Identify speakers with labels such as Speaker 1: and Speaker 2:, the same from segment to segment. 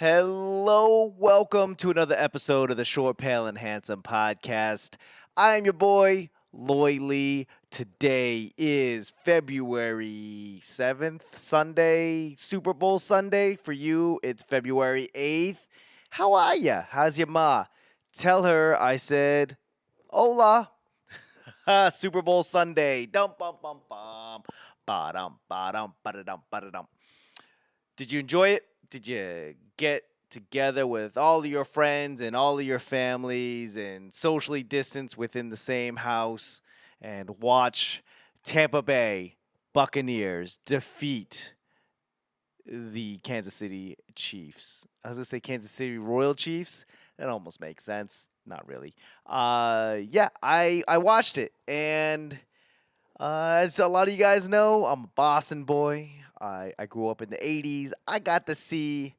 Speaker 1: Hello, welcome to another episode of the Short, Pale, and Handsome podcast. I am your boy, loylee. Today is February 7th, Sunday, Super Bowl Sunday. For you, it's February 8th. How are ya? How's your ma? Tell her I said, hola. Super Bowl Sunday. Dum bum bum bum. Ba-dum, ba-dum, ba-da-dum, ba-da-dum. Did you enjoy it? Did you get together with all of your friends and all of your families and socially distance within the same house and watch Tampa Bay Buccaneers defeat the Kansas City Chiefs? I was going to say Kansas City Royal Chiefs. That almost makes sense. Not really. Yeah, I watched it. And as a lot of you guys know, I'm a Boston boy. I grew up in the 80s. I got to see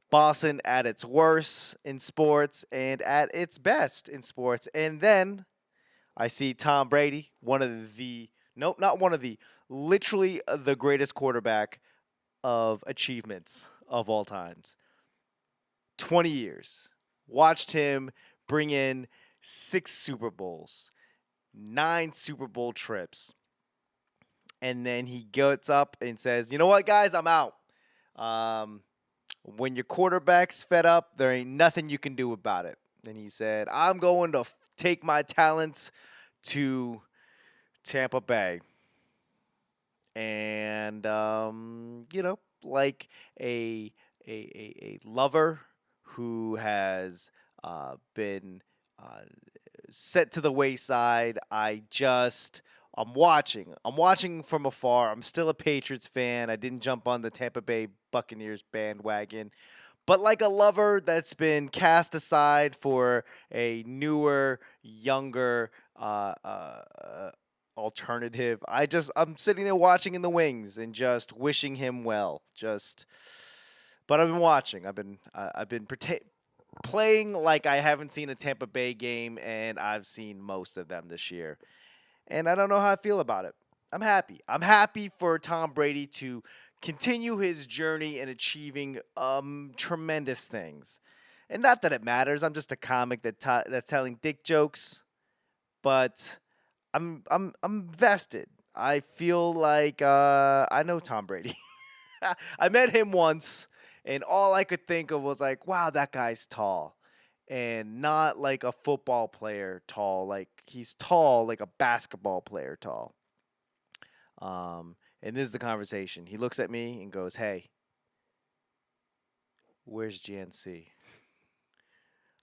Speaker 1: Boston at its worst in sports and at its best in sports. And then I see Tom Brady, nope, not one of the, literally the greatest quarterback of achievements of all times. 20 years. Watched him bring in 6 Super Bowls, 9 Super Bowl trips, and then he gets up and says, "You know what, guys, I'm out. Um, when your quarterback's fed up, there ain't nothing you can do about it." And he said, "I'm going to take my talents to Tampa Bay." And like a a lover who has been uh, set to the wayside. I'm watching. I'm watching from afar. I'm still a Patriots fan. I didn't jump on the Tampa Bay Buccaneers bandwagon. But like a lover that's been cast aside for a newer, younger alternative, I'm sitting there watching in the wings and just wishing him well. But I've been watching. I've been playing like I haven't seen a Tampa Bay game, and I've seen most of them this year. And I don't know how I feel about it. I'm happy. I'm happy for Tom Brady to continue his journey in achieving tremendous things. And not that it matters. I'm just a comic that's telling dick jokes, but I'm vested. I feel like I know Tom Brady. I met him once, and all I could think of was like, wow, that guy's tall. And not like a football player tall, like he's tall, like a basketball player tall. And this is the conversation. He looks at me and goes, "Hey, where's GNC?"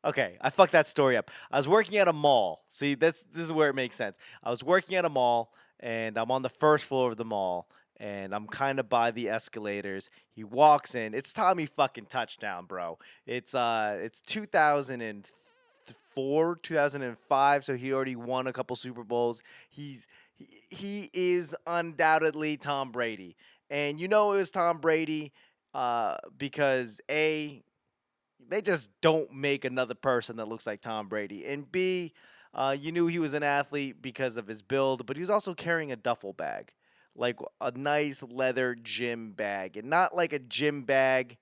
Speaker 1: Okay, I fucked that story up. I was working at a mall. See, this is where it makes sense. I was working at a mall, and I'm on the first floor of the mall, and I'm kind of by the escalators. He walks in. It's Tommy fucking touchdown, bro. It's 2004, 2005, so he already won a couple Super Bowls. He is undoubtedly Tom Brady, and you know it was Tom Brady, because they just don't make another person that looks like Tom Brady. And B, you knew he was an athlete because of his build, but he was also carrying a duffel bag, like a nice leather gym bag, and not like a gym bag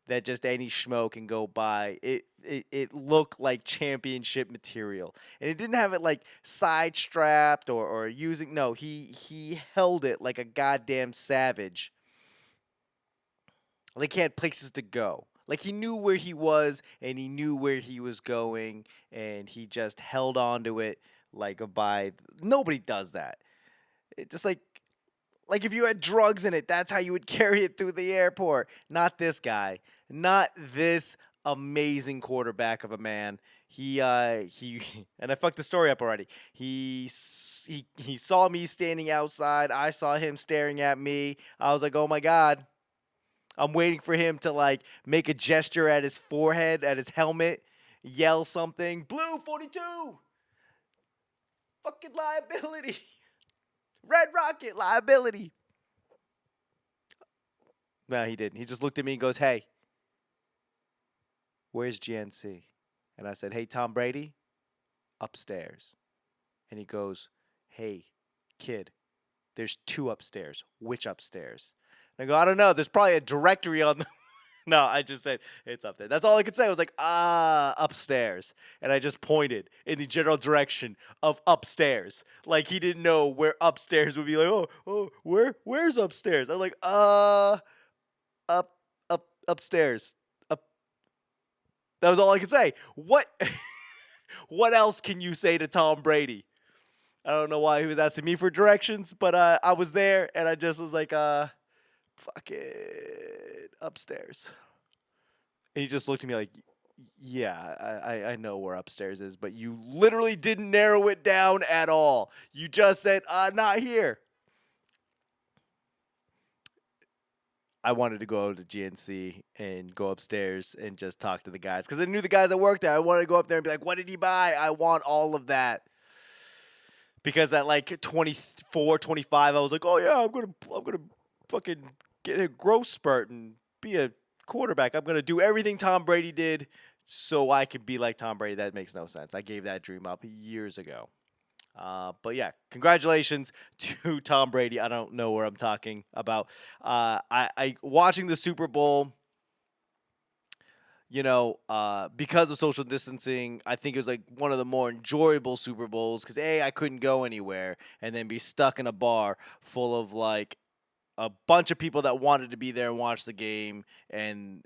Speaker 1: that just any schmo can go buy. It looked like championship material, and it didn't have it like side strapped or using. No, he held it like a goddamn savage, like he had places to go. Like he knew where he was and he knew where he was going, and he just held on to it like a by nobody does that. It just like if you had drugs in it, that's how you would carry it through the airport. Not this guy. Not this amazing quarterback of a man. He and I fucked the story up already. He saw me standing outside. I saw him staring at me. I was like, "Oh my god." I'm waiting for him to like make a gesture at his forehead, at his helmet, yell something. Blue 42, fucking liability. Red Rocket liability. No, he didn't. He just looked at me and goes, "Hey, where's GNC?" And I said, "Hey, Tom Brady, upstairs." And he goes, "Hey, kid, there's two upstairs. Which upstairs?" And I go, "I don't know. There's probably a directory on the No, I just said it's up there. That's all I could say. I was like, upstairs. And I just pointed in the general direction of upstairs. Like he didn't know where upstairs would be like, where's upstairs? I'm like, up, upstairs. Up. That was all I could say. What what else can you say to Tom Brady? I don't know why he was asking me for directions, but I was there and I just was like, fuck it, upstairs. And he just looked at me like, yeah, I know where upstairs is, but you literally didn't narrow it down at all. You just said, not here. I wanted to go to GNC and go upstairs and just talk to the guys because I knew the guys that worked there. I wanted to go up there and be like, what did he buy? I want all of that. Because at like 24, 25, I was like, oh yeah, I'm gonna fucking get a growth spurt and be a quarterback. I'm gonna do everything Tom Brady did so I could be like Tom Brady. That makes no sense. I gave that dream up years ago. But yeah, congratulations to Tom Brady. I don't know where I'm talking about. I watching the Super Bowl. Because of social distancing, I think it was like one of the more enjoyable Super Bowls because A, I couldn't go anywhere and then be stuck in a bar full of like a bunch of people that wanted to be there and watch the game and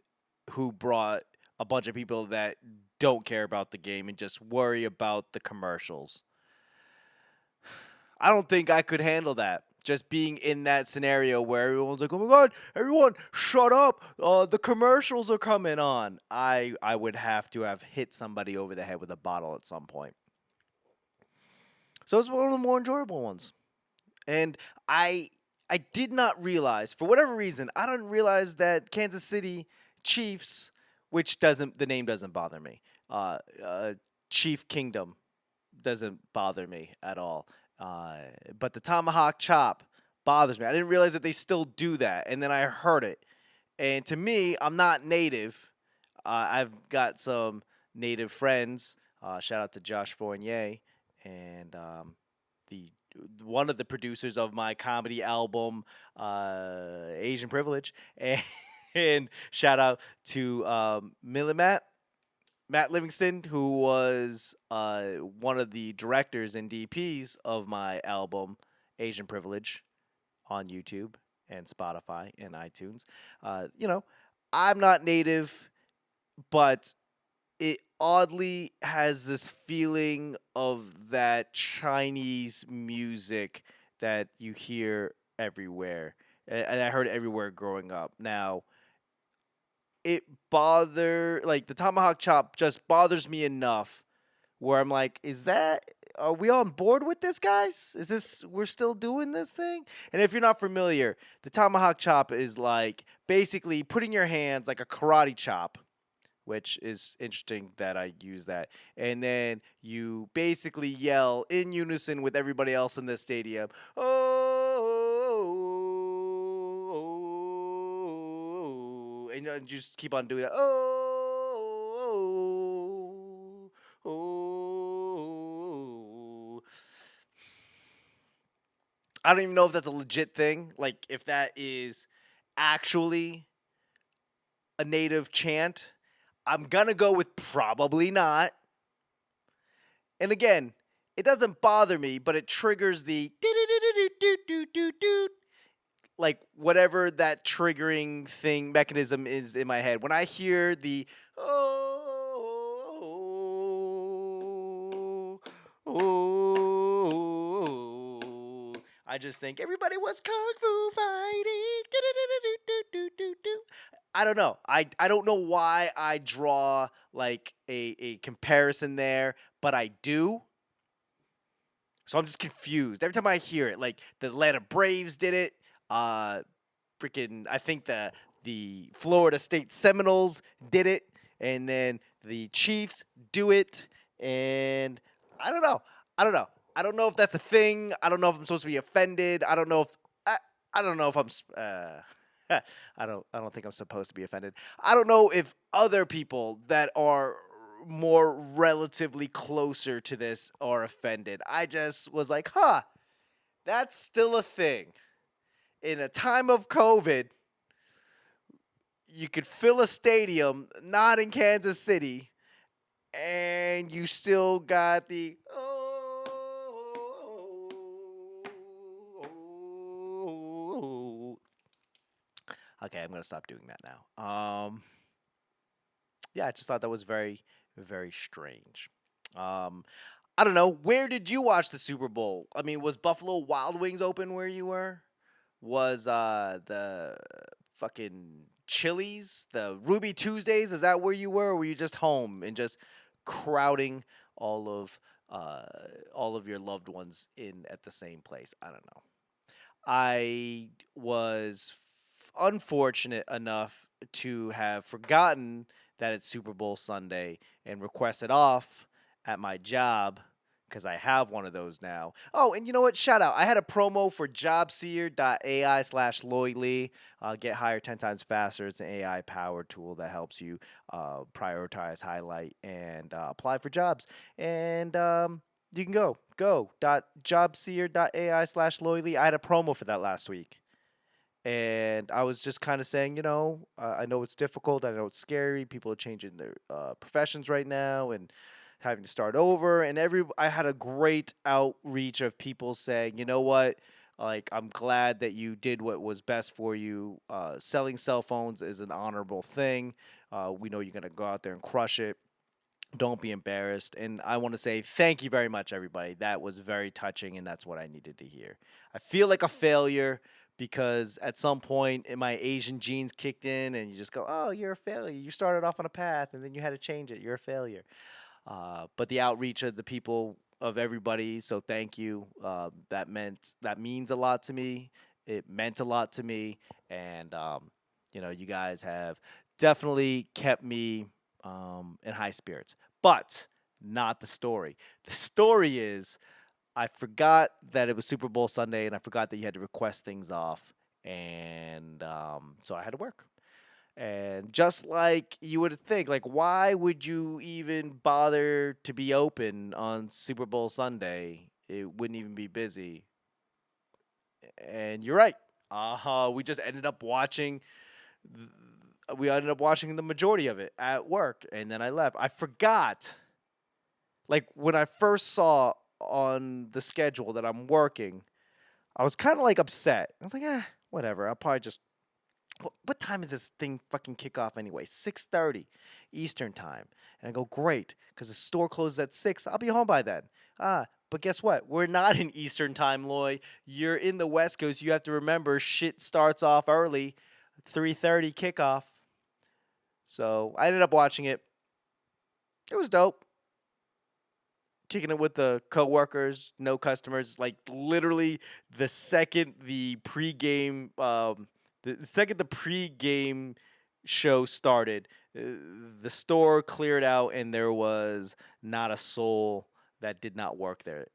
Speaker 1: who brought a bunch of people that don't care about the game and just worry about the commercials. I don't think I could handle that. Just being in that scenario where everyone's like, "Oh my god, everyone, shut up! The commercials are coming on." I would have to have hit somebody over the head with a bottle at some point. So it's one of the more enjoyable ones. And I I did not realize, for whatever reason, I didn't realize that Kansas City Chiefs, which doesn't the name doesn't bother me. Chief Kingdom doesn't bother me at all. Uh, but the tomahawk chop bothers me. I didn't realize that they still do that, and then I heard it. And to me, I'm not native. I've got some native friends. Shout out to Josh Fournier and the one of the producers of my comedy album, Asian Privilege, and shout out to Matt Livingston, who was one of the directors and DPs of my album, Asian Privilege, on YouTube and Spotify and iTunes. You know, I'm not native, but it oddly has this feeling of that Chinese music that you hear everywhere. And I heard it everywhere growing up. Now, it like the tomahawk chop just bothers me enough where I'm like, are we on board with this, guys? Is this we're still doing this thing? And if you're not familiar, the tomahawk chop is like basically putting your hands like a karate chop, which is interesting that I use that. And then you basically yell in unison with everybody else in the stadium, oh, and you just keep on doing that, oh. I don't even know if that's a legit thing. Like, if that is actually a native chant. I'm gonna go with probably not. And again, it doesn't bother me, but it triggers the like whatever that triggering thing mechanism is in my head. When I hear the oh, I just think everybody was kung fu fighting. I don't know. I don't know why I draw like a comparison there, but I do. So I'm just confused every time I hear it. Like the Atlanta Braves did it. Uh, freaking, I think the Florida State Seminoles did it, and then the Chiefs do it, and I don't know. I don't know. I don't know if that's a thing. I don't know if I'm supposed to be offended. I don't know if I don't know if I don't think I'm supposed to be offended. I don't know if other people that are more relatively closer to this are offended. I just was like, huh, that's still a thing. In a time of COVID, you could fill a stadium, not in Kansas City, and you still got the Okay, I'm gonna stop doing that now. Yeah, I just thought that was very, very strange. Um, I don't know. Where did you watch the Super Bowl? I mean, was Buffalo Wild Wings open where you were? Was the fucking Chili's, the Ruby Tuesdays? Is that where you were? Or were you just home and just crowding all of uh all of your loved ones in at the same place? I don't know. I was unfortunate enough to have forgotten that it's Super Bowl Sunday and requested off at my job because I have one of those now. Oh, and you know what? Shout out. I had a promo for jobseer.ai/loylee. Get hired 10 times faster. It's an AI powered tool that helps you prioritize, highlight, and apply for jobs. And you can go.jobseer.ai/loyally. I had a promo for that last week. And I was just kind of saying, I know it's difficult. I know it's scary. People are changing their professions right now and having to start over. And I had a great outreach of people saying, you know what? Like, I'm glad that you did what was best for you. Selling cell phones is an honorable thing. We know you're going to go out there and crush it. Don't be embarrassed. And I want to say thank you very much, everybody. That was very touching, and that's what I needed to hear. I feel like a failure because at some point in my Asian genes kicked in, and you just go, oh, you're a failure. You started off on a path, and then you had to change it. You're a failure. But the outreach of the people, of everybody, so thank you. That means a lot to me. It meant a lot to me, and you guys have definitely kept me in high spirits. But not the story. The story is I forgot that it was Super Bowl Sunday, and I forgot that you had to request things off, and so I had to work. And just like you would think, like, why would you even bother to be open on Super Bowl Sunday? It wouldn't even be busy. And you're right. We just ended up watching. th- We ended up watching the majority of it at work, and then I left. I forgot. Like when I first saw on the schedule that I'm working, I was kind of like upset. I was like, whatever. I'll probably just what time is this thing fucking kick off anyway? 6:30 Eastern time. And I go, great, because the store closes at 6. I'll be home by then. But guess what? We're not in Eastern time, Loy. You're in the West Coast. You have to remember shit starts off early. 3:30 kickoff. So I ended up watching it. It was dope. Kicking it with the coworkers, no customers. Like literally the second the pregame show started, the store cleared out and there was not a soul that did not work there.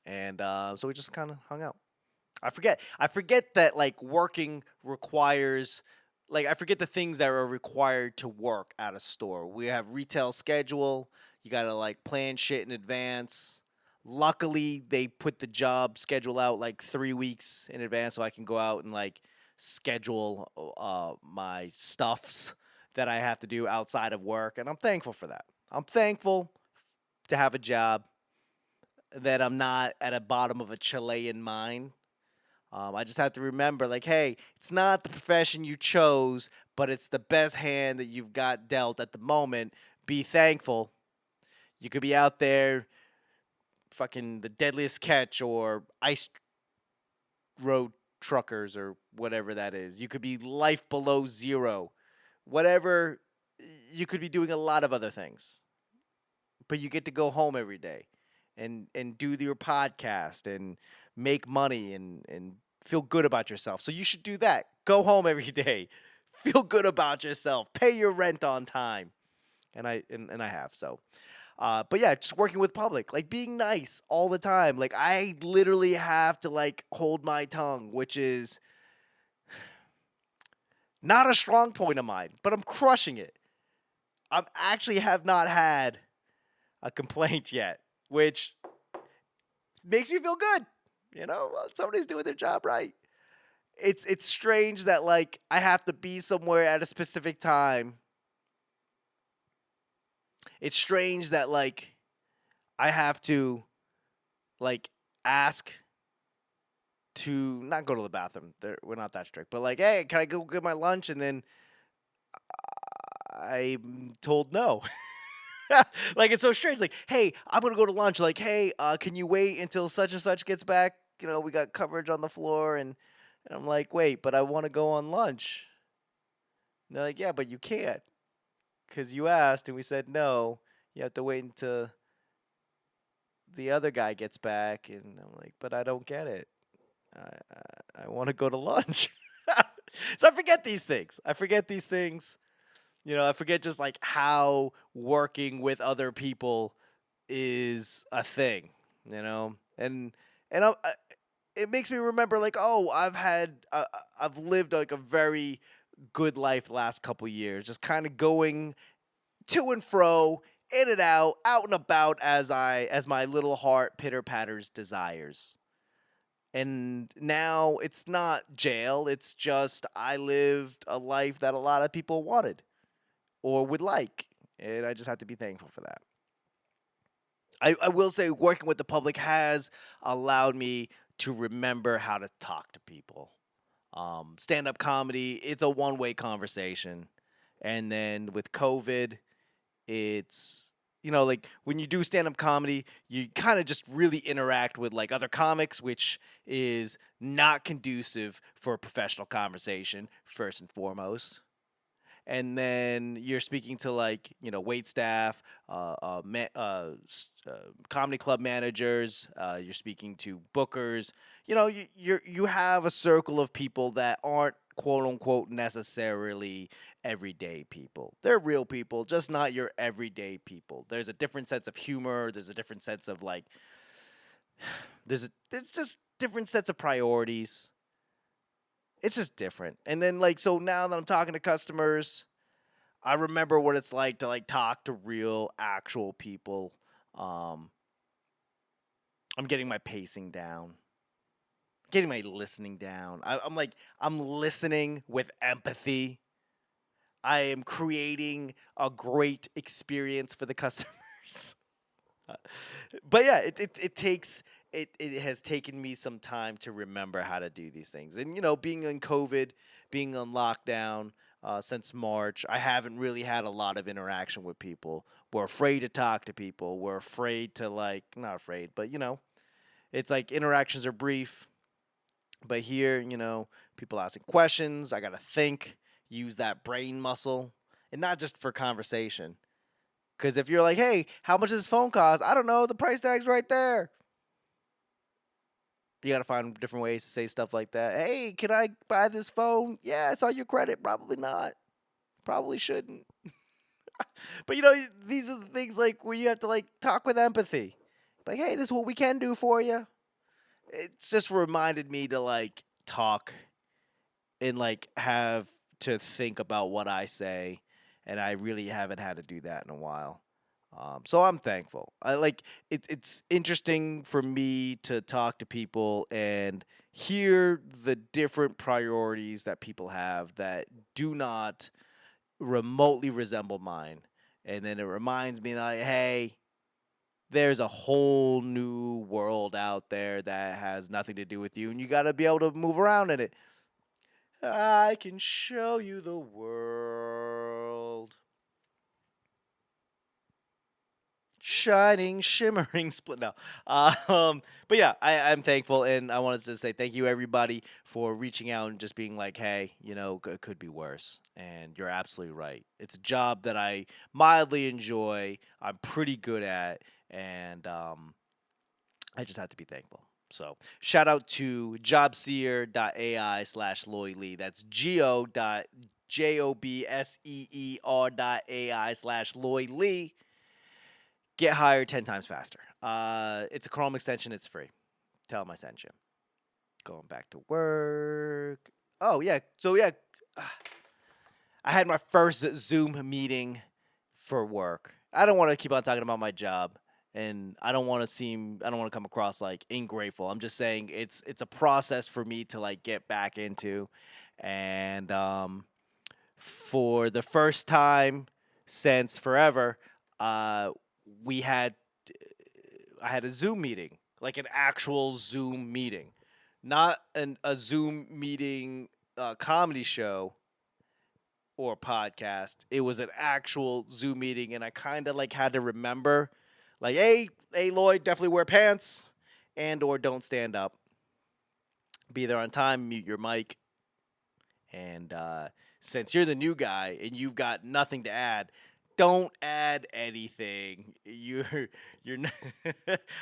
Speaker 1: And so we just kind of hung out. I forget that like working requires I forget the things that are required to work at a store. We have retail schedule. You got to like plan shit in advance. Luckily, they put the job schedule out like 3 weeks in advance so I can go out and like schedule my stuffs that I have to do outside of work, and I'm thankful for that. I'm thankful to have a job that I'm not at a bottom of a Chilean mine. I just have to remember, like, hey, it's not the profession you chose, but it's the best hand that you've got dealt at the moment. Be thankful. You could be out there, fucking the deadliest catch or ice road truckers or whatever that is. You could be life below zero. Whatever, you could be doing a lot of other things, but you get to go home every day and do your podcast and make money and feel good about yourself. So you should do that. Go home every day. Feel good about yourself. Pay your rent on time. And I have. So but yeah, just working with public, like being nice all the time. Like I literally have to like hold my tongue, which is not a strong point of mine, but I'm crushing it. I actually have not had a complaint yet, which makes me feel good. Somebody's doing their job right. it's strange that like I have to be somewhere at a specific time. It's strange that like I have to like ask to not go to the bathroom. We're not that strict, but like, hey, can I go get my lunch? And then I'm told no. Like it's so strange. Like, hey, I'm gonna go to lunch. Like, hey, can you wait until such and such gets back? We got coverage on the floor, and I'm like, wait, but I want to go on lunch. And they're like, yeah, but you can't because you asked and we said no. You have to wait until the other guy gets back, and I'm like, but I don't get it. I want to go to lunch. So I forget these things. I forget these things. I forget just like how working with other people is a thing. And it makes me remember like, oh, I've lived like a very good life the last couple years, just kind of going to and fro, in and out and about as my little heart pitter patters desires. And now it's not jail, it's just I lived a life that a lot of people wanted or would like. And I just have to be thankful for that. I will say working with the public has allowed me to remember how to talk to people. Stand up comedy, it's a one way conversation. And then with COVID, it's like when you do stand up comedy, you kind of just really interact with like other comics, which is not conducive for a professional conversation first and foremost. And then you're speaking to like wait staff, comedy club managers. You're speaking to bookers. You have a circle of people that aren't quote unquote necessarily everyday people. They're real people, just not your everyday people. There's a different sense of humor. There's a different sense of like there's just different sets of priorities. It's just different. And then like so now that I'm talking to customers, I remember what it's like to like talk to real actual people. Um, I'm getting my pacing down, getting my listening down. I'm listening with empathy. I am creating a great experience for the customers. Uh, but yeah, it has taken me some time to remember how to do these things. And being in COVID, being on lockdown since March, I haven't really had a lot of interaction with people. We're afraid to talk to people. We're afraid to like not afraid, but it's like interactions are brief. But here, people asking questions. I gotta think, use that brain muscle, and not just for conversation. Because if you're like, hey, how much does this phone cost? I don't know. The price tag's right there. You got to find different ways to say stuff like that. Hey, can I buy this phone? Yeah, it's on your credit. Probably not. Probably shouldn't. But these are the things like where you have to like talk with empathy. Like, hey, this is what we can do for you. It's just reminded me to like talk and like have to think about what I say, and I really haven't had to do that in a while. So I'm thankful. I like it's interesting for me to talk to people and hear the different priorities that people have that do not remotely resemble mine. And then it reminds me like, hey, there's a whole new world out there that has nothing to do with you, and you got to be able to move around in it. I can show you the world. Shining, shimmering, split. No, but yeah, I'm thankful, and I wanted to say thank you everybody for reaching out and just being like, hey, it could be worse, and you're absolutely right. It's a job that I mildly enjoy. I'm pretty good at, and I just have to be thankful. So shout out to jobseer.ai/loylee. That's go.jobseer.ai/loylee. Get hired 10 times faster. It's a Chrome extension. It's free. Tell them I sent you. Going back to work. Oh, yeah. So, yeah, I had my first Zoom meeting for work. I don't want to keep on talking about my job. And I don't want to come across like ingrateful. I'm just saying it's a process for me to like get back into. And for the first time since forever, uh, we had I had a Zoom meeting, like an actual Zoom meeting, not a Zoom meeting comedy show or podcast. It was an actual Zoom meeting, and I kind of like had to remember, like, hey, Lloyd, definitely wear pants, and or don't stand up. Be there on time. Mute your mic. And since you're the new guy and you've got nothing to add, don't add anything. You're.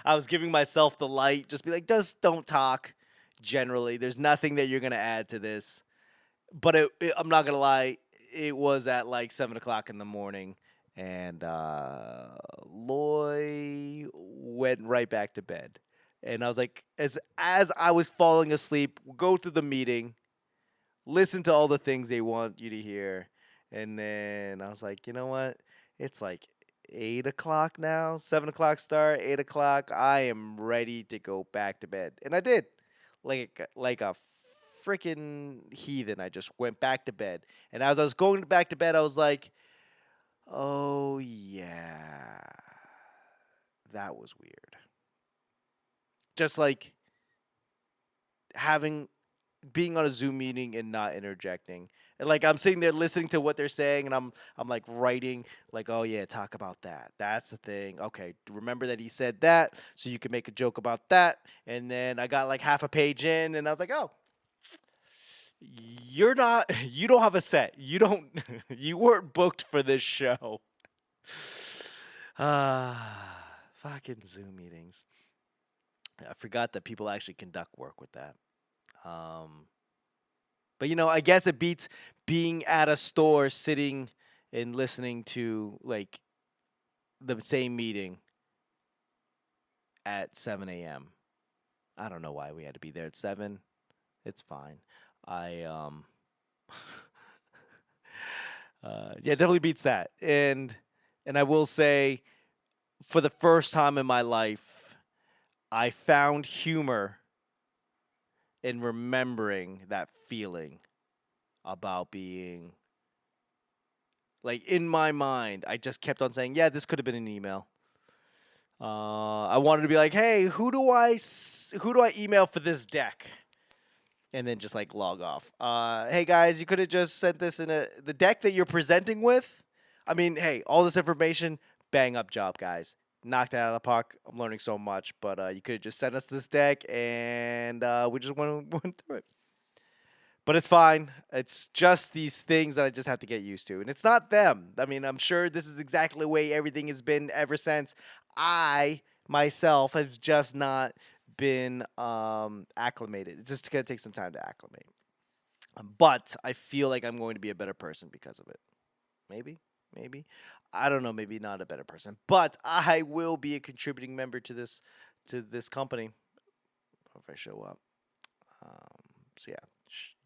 Speaker 1: I was giving myself the light. Just be like, just don't talk. Generally, there's nothing that you're gonna add to this. But I'm not gonna lie. It was at like 7 o'clock in the morning, and Loy went right back to bed. And I was like, as I was falling asleep, go through the meeting, listen to all the things they want you to hear. And then I was like, you know what? It's like 8 o'clock now, 7 o'clock start, 8 o'clock. I am ready to go back to bed. And I did. Like a freaking heathen. I just went back to bed. And as I was going back to bed, I was like, oh yeah. That was weird. Just like having being on a Zoom meeting and not interjecting. And like I'm sitting there listening to what they're saying, and I'm like writing like, oh yeah, talk about that. That's the thing. Okay, remember that he said that, so you can make a joke about that. And then I got like half a page in, and I was like, oh, you're not, you don't have a set. You don't, you weren't booked for this show. Fucking Zoom meetings. I forgot that people actually conduct work with that. Um, But I guess it beats being at a store sitting and listening to like the same meeting at 7 a.m. I don't know why we had to be there at 7. It's fine. I yeah, definitely beats that. And I will say for the first time in my life, I found humor in remembering that feeling about being like in my mind, I just kept on saying, "Yeah, this could have been an email." I wanted to be like, "Hey, who do I email for this deck?" And then just like log off. Hey guys, you could have just sent this in the deck that you're presenting with. I mean, hey, all this information, bang up job, guys. Knocked it out of the park. I'm learning so much, but you could have just sent us this deck, and we just went through it. But it's fine. It's just these things that I just have to get used to. And it's not them. I mean, I'm sure this is exactly the way everything has been ever since. I myself have just not been acclimated. It's just going to take some time to acclimate. But I feel like I'm going to be a better person because of it. Maybe. Maybe. I don't know, maybe not a better person. But I will be a contributing member to this company if I show up. So yeah,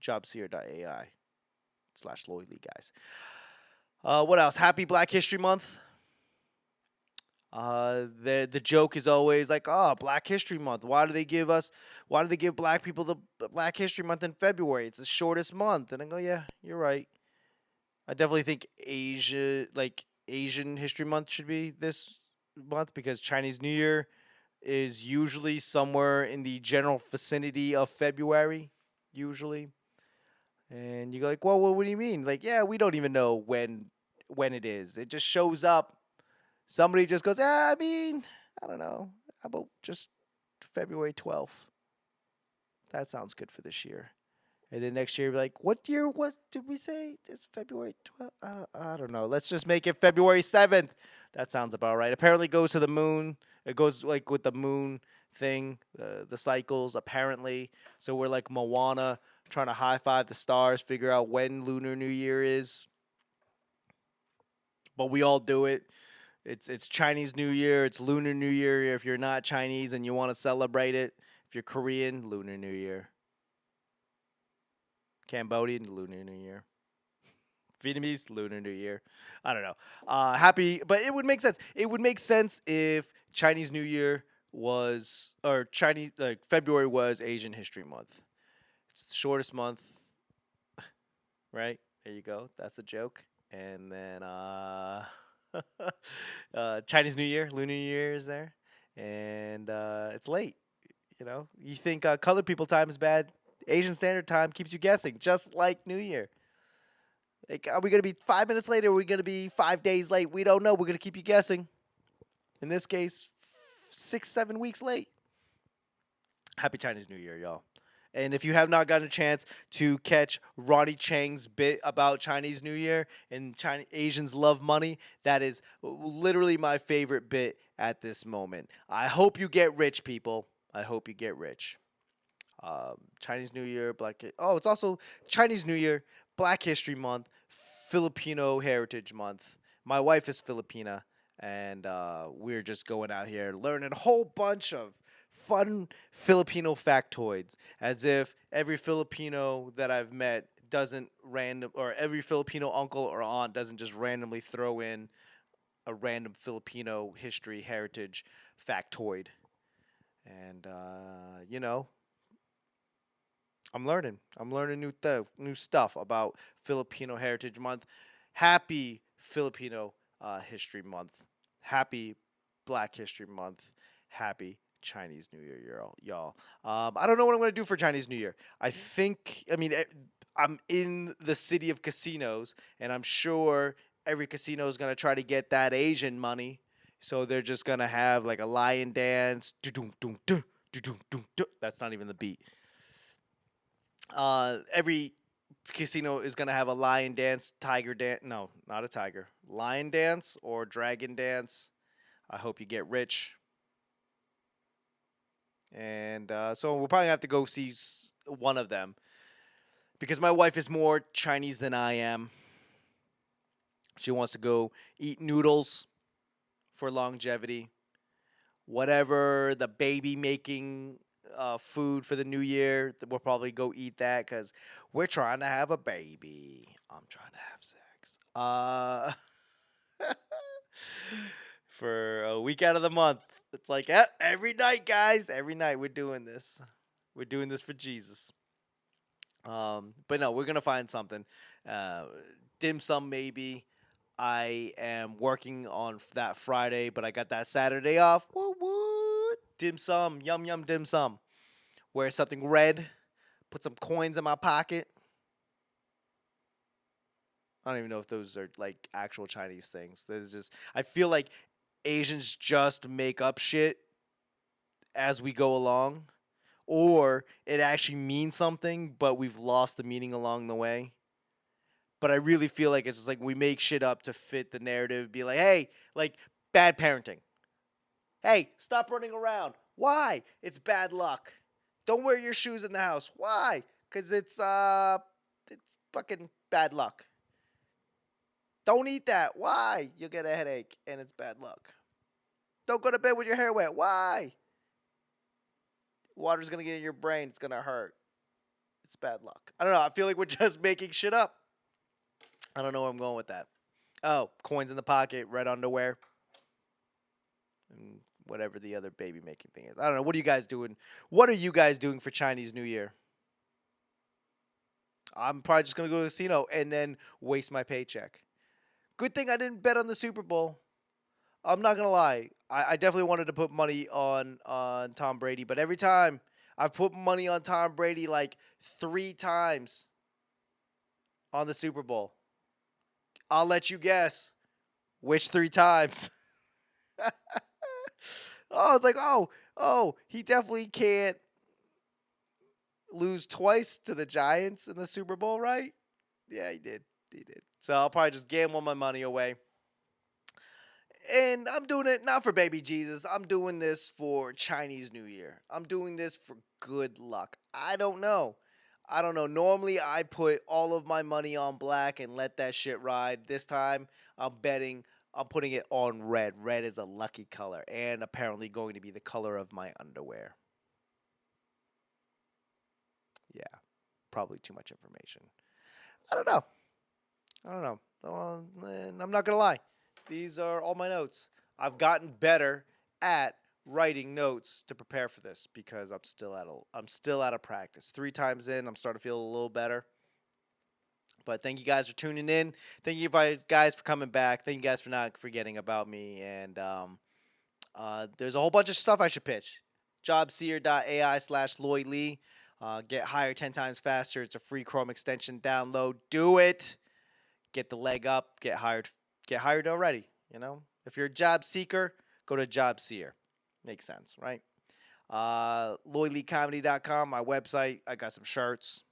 Speaker 1: jobseer.ai/loylee guys. What else? Happy Black History Month. The joke is always like, oh, Black History Month. Why do they give us? Why do they give Black people the Black History Month in February? It's the shortest month. And I go, yeah, you're right. I definitely think Asian History Month should be this month because Chinese New Year is usually somewhere in the general vicinity of February. Usually. And you go like, well, what do you mean? Like, yeah, we don't even know when it is. It just shows up. Somebody just goes, I mean, I don't know. How about just February 12th? That sounds good for this year. And then next year, like, what year was did we say? It's February 12th. I don't know. Let's just make it February 7th. That sounds about right. Apparently, it goes to the moon. It goes like with the moon thing, the cycles. Apparently, so we're like Moana trying to high five the stars, figure out when Lunar New Year is. But we all do it. It's Chinese New Year. It's Lunar New Year. If you're not Chinese and you want to celebrate it, if you're Korean, Lunar New Year. Cambodian, Lunar New Year. Vietnamese, Lunar New Year. I don't know. Happy, but it would make sense. It would make sense if Chinese New Year was, or Chinese, like February was Asian History Month. It's the shortest month, right? There you go. That's a joke. And then Chinese New Year, Lunar New Year is there, and it's late. You think colored people time is bad. Asian Standard Time keeps you guessing, just like New Year. Like, are we gonna be 5 minutes late, or are we gonna be 5 days late? We don't know. We're gonna keep you guessing. In this case, 6, 7 weeks late. Happy Chinese New Year, y'all. And if you have not gotten a chance to catch Ronnie Chang's bit about Chinese New Year and Asians love money, that is literally my favorite bit at this moment. I hope you get rich, people. I hope you get rich. Chinese New Year, it's also Chinese New Year, Black History Month, Filipino Heritage Month. My wife is Filipina, and we're just going out here learning a whole bunch of fun Filipino factoids, as if every Filipino that I've met doesn't random, or every Filipino uncle or aunt doesn't just randomly throw in a random Filipino history heritage factoid. And I'm learning. I'm learning new stuff about Filipino Heritage Month. Happy Filipino History Month. Happy Black History Month. Happy Chinese New Year, y'all. I don't know what I'm gonna do for Chinese New Year. I'm in the city of casinos, and I'm sure every casino is gonna try to get that Asian money. So they're just gonna have like a lion dance. That's not even the beat. Every casino is gonna have a lion dance, tiger dance. No, not a tiger. Lion dance or dragon dance. I hope you get rich. And so we'll probably have to go see one of them because my wife is more Chinese than I am. She wants to go eat noodles for longevity. Whatever the baby making food for the new year, we'll probably go eat that because we're trying to have a baby. I'm trying to have sex. For a week out of the month. It's like every night, guys. Every night we're doing this. We're doing this for Jesus. But no, we're gonna find something. Uh, Dim sum maybe. I am working on that Friday, but I got that Saturday off. Woo woo! Dim sum, yum yum dim sum. Wear something red. Put some coins in my pocket. I don't even know if those are like actual Chinese things. There's just I feel like Asians just make up shit as we go along, or it actually means something, but we've lost the meaning along the way. But I really feel like it's just like we make shit up to fit the narrative. Be like, hey, like bad parenting. Hey, stop running around. Why? It's bad luck. Don't wear your shoes in the house. Why? Cause it's fucking bad luck. Don't eat that. Why? You'll get a headache and it's bad luck. Don't go to bed with your hair wet. Why? Water's gonna get in your brain. It's gonna hurt. It's bad luck. I don't know. I feel like we're just making shit up. I don't know where I'm going with that. Oh, coins in the pocket, red underwear, and whatever the other baby making thing is. I don't know. What are you guys doing? What are you guys doing for Chinese New Year? I'm probably just gonna go to the casino and then waste my paycheck. Good thing I didn't bet on the Super Bowl. I'm not gonna lie. I definitely wanted to put money on Tom Brady, but every time I've put money on Tom Brady like 3 times on the Super Bowl. I'll let you guess which 3 times. It's like he definitely can't lose twice to the Giants in the Super Bowl, right? Yeah, he did. He did. So I'll probably just gamble my money away. And I'm doing it not for baby Jesus. I'm doing this for Chinese New Year. I'm doing this for good luck. I don't know. I don't know. Normally, I put all of my money on black and let that shit ride. This time, I'm betting. I'm putting it on red. Red is a lucky color and apparently going to be the color of my underwear. Yeah, probably too much information. I don't know. I don't know. And I'm not going to lie. These are all my notes. I've gotten better at writing notes to prepare for this because I'm still out of practice. 3 times in, I'm starting to feel a little better. But thank you guys for tuning in. Thank you guys for coming back. Thank you guys for not forgetting about me. And there's a whole bunch of stuff I should pitch. Jobseer.ai/loylee. Get hired 10 times faster. It's a free Chrome extension download. Do it. Get the leg up. Get hired. Get hired already. If you're a job seeker, go to JobSeer. Makes sense, right? loyleecomedy.com, my website. I got some shirts.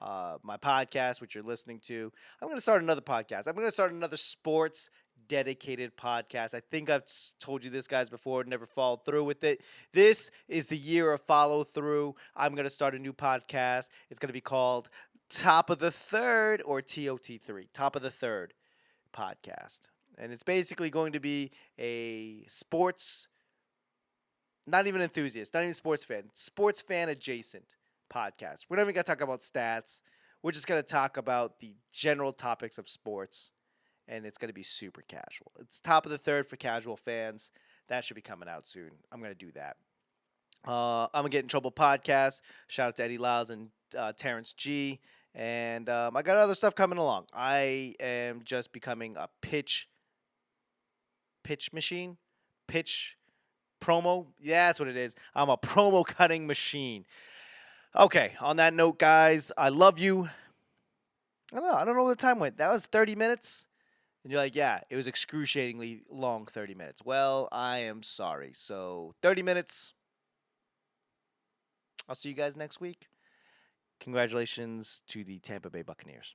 Speaker 1: My podcast, which you're listening to. I'm going to start another podcast. I'm going to start another sports dedicated podcast. I think I've told you this, guys, before, never followed through with it. This is the year of follow through. I'm going to start a new podcast. It's going to be called Top of the Third, or TOT3, Top of the Third podcast. And it's basically going to be a sports, not even enthusiast, not even sports fan adjacent podcast. We're not even going to talk about stats. We're just going to talk about the general topics of sports, and it's going to be super casual. It's Top of the Third for casual fans. That should be coming out soon. I'm going to do that. I'm going to Get in Trouble podcast. Shout out to Eddie Lyles and Terrence G. And I got other stuff coming along. I am just becoming a pitch machine. Pitch promo. Yeah, that's what it is. I'm a promo cutting machine. Okay, on that note, guys, I love you. I don't know where the time went. That was 30 minutes. And you're like, yeah, it was excruciatingly long 30 minutes. Well, I am sorry. So 30 minutes. I'll see you guys next week. Congratulations to the Tampa Bay Buccaneers.